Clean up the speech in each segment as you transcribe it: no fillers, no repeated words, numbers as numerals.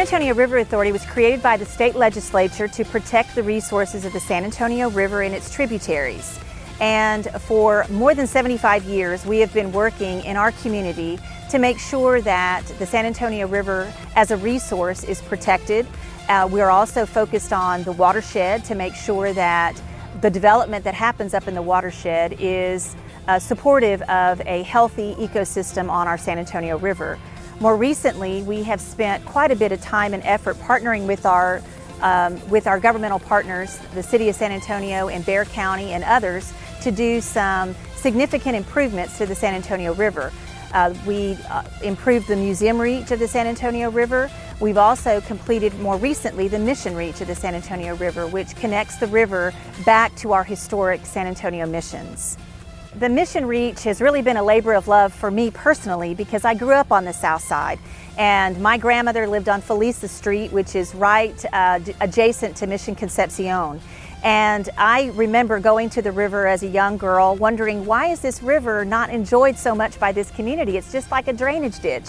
Antonio River Authority was created by the state legislature to protect the resources of the San Antonio River and its tributaries. And for more than 75 years, we have been working in our community to make sure that the San Antonio River as a resource is protected. We are also focused on the watershed to make sure that the development that happens up in the watershed is supportive of a healthy ecosystem on our San Antonio River. More recently, we have spent quite a bit of time and effort partnering with our governmental partners, the City of San Antonio and Bexar County and others, to do some significant improvements to the San Antonio River. We improved the museum reach of the San Antonio River. We've also completed more recently the mission reach of the San Antonio River, which connects the river back to our historic San Antonio missions. The mission reach has really been a labor of love for me personally because I grew up on the south side, and my grandmother lived on Felisa Street, which is right adjacent to Mission Concepcion. And I remember going to the river as a young girl wondering, why is this river not enjoyed so much by this community? It's just like a drainage ditch.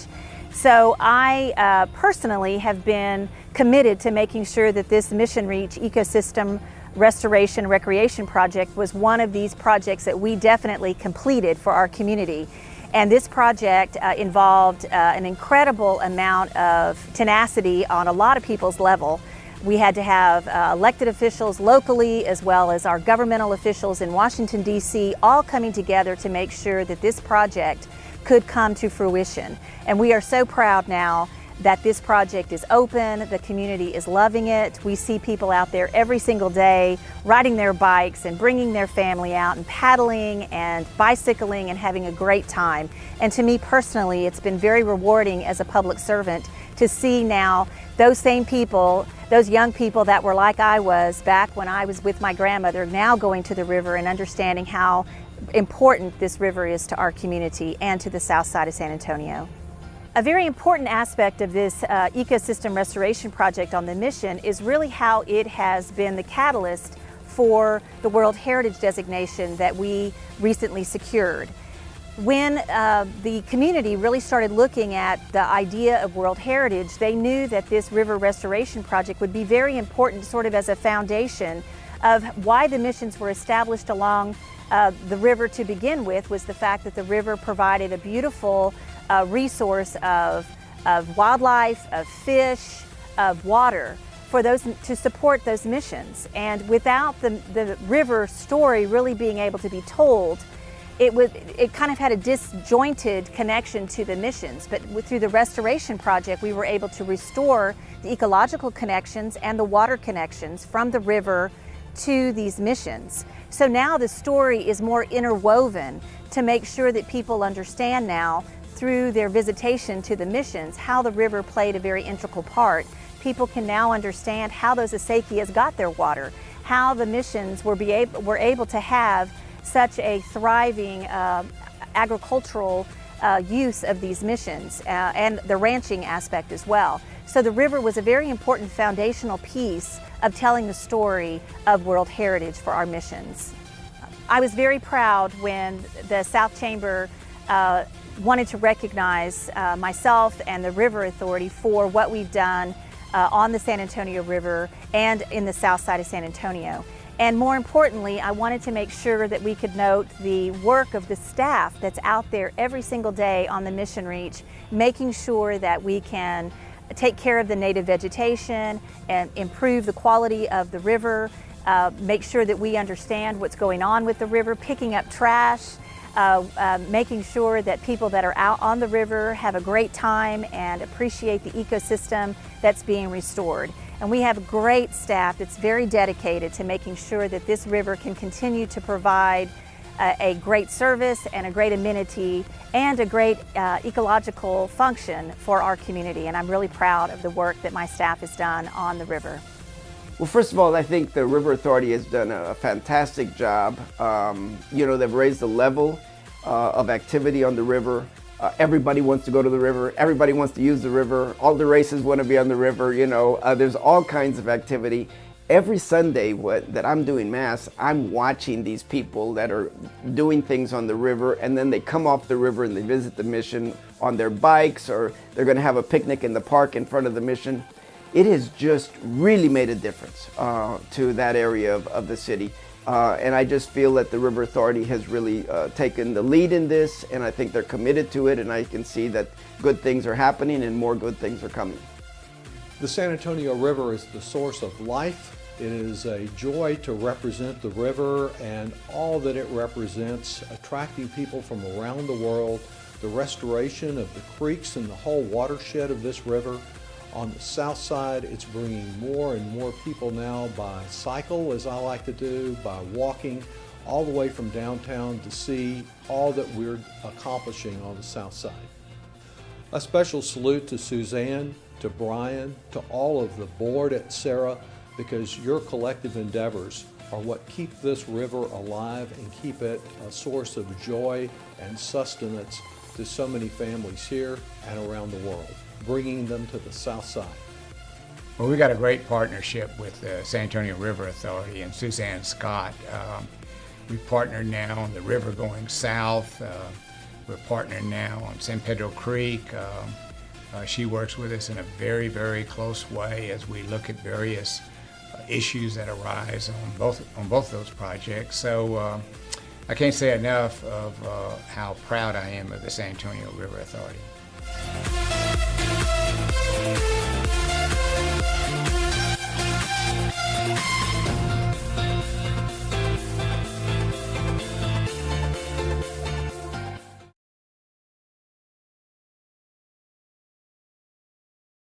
So I personally have been committed to making sure that this mission reach ecosystem restoration recreation project was one of these projects that we definitely completed for our community. And this project involved an incredible amount of tenacity on a lot of people's level. We had to have elected officials locally as well as our governmental officials in Washington, D.C. all coming together to make sure that this project could come to fruition. And we are so proud now that this project is open, the community is loving it. We see people out there every single day riding their bikes and bringing their family out and paddling and bicycling and having a great time. And to me personally, it's been very rewarding as a public servant to see now those same people, those young people that were like I was back when I was with my grandmother, now going to the river and understanding how important this river is to our community and to the south side of San Antonio. A very important aspect of this ecosystem restoration project on the mission is really how it has been the catalyst for the World Heritage designation that we recently secured. When the community really started looking at the idea of World Heritage, they knew that this river restoration project would be very important sort of as a foundation of why the missions were established along the river to begin with, was the fact that the river provided a beautiful resource of wildlife, of fish, of water for those to support those missions. And without the river story really being able to be told, it kind of had a disjointed connection to the missions. But through the restoration project, we were able to restore the ecological connections and the water connections from the river to these missions. So now the story is more interwoven to make sure that people understand now through their visitation to the missions how the river played a very integral part. People can now understand how those acequias got their water, how the missions were able to have such a thriving agricultural use of these missions and the ranching aspect as well. So the river was a very important foundational piece of telling the story of World Heritage for our missions. I was very proud when the South Chamber wanted to recognize myself and the River Authority for what we've done on the San Antonio River and in the south side of San Antonio. And more importantly, I wanted to make sure that we could note the work of the staff that's out there every single day on the mission reach, making sure that we can take care of the native vegetation and improve the quality of the river, make sure that we understand what's going on with the river, picking up trash, making sure that people that are out on the river have a great time and appreciate the ecosystem that's being restored. And we have a great staff that's very dedicated to making sure that this river can continue to provide a great service and a great amenity and a great ecological function for our community. And I'm really proud of the work that my staff has done on the river. Well, first of all, I think the River Authority has done a fantastic job. They've raised the level of activity on the river. Everybody wants to go to the river. Everybody wants to use the river. All the races want to be on the river. There's all kinds of activity. Every Sunday that I'm doing Mass, I'm watching these people that are doing things on the river, and then they come off the river and they visit the mission on their bikes, or they're going to have a picnic in the park in front of the mission. it has just really made a difference to that area of the city. And I just feel that the River Authority has really taken the lead in this, and I think they're committed to it, and I can see that good things are happening and more good things are coming. The San Antonio River is the source of life. It is a joy to represent the river and all that it represents, attracting people from around the world, the restoration of the creeks and the whole watershed of this river. On the south side, it's bringing more and more people now by cycle, as I like to do, by walking all the way from downtown to see all that we're accomplishing on the south side. A special salute to Suzanne, to Brian, to all of the board at SARA, because your collective endeavors are what keep this river alive and keep it a source of joy and sustenance to so many families here and around the world, bringing them to the south side. Well, we got a great partnership with the San Antonio River Authority and Suzanne Scott. We've partnered now on the river going south. We're partnered now on San Pedro Creek. She works with us in a very, very close way as we look at various issues that arise on both those projects. So I can't say enough of how proud I am of the San Antonio River Authority.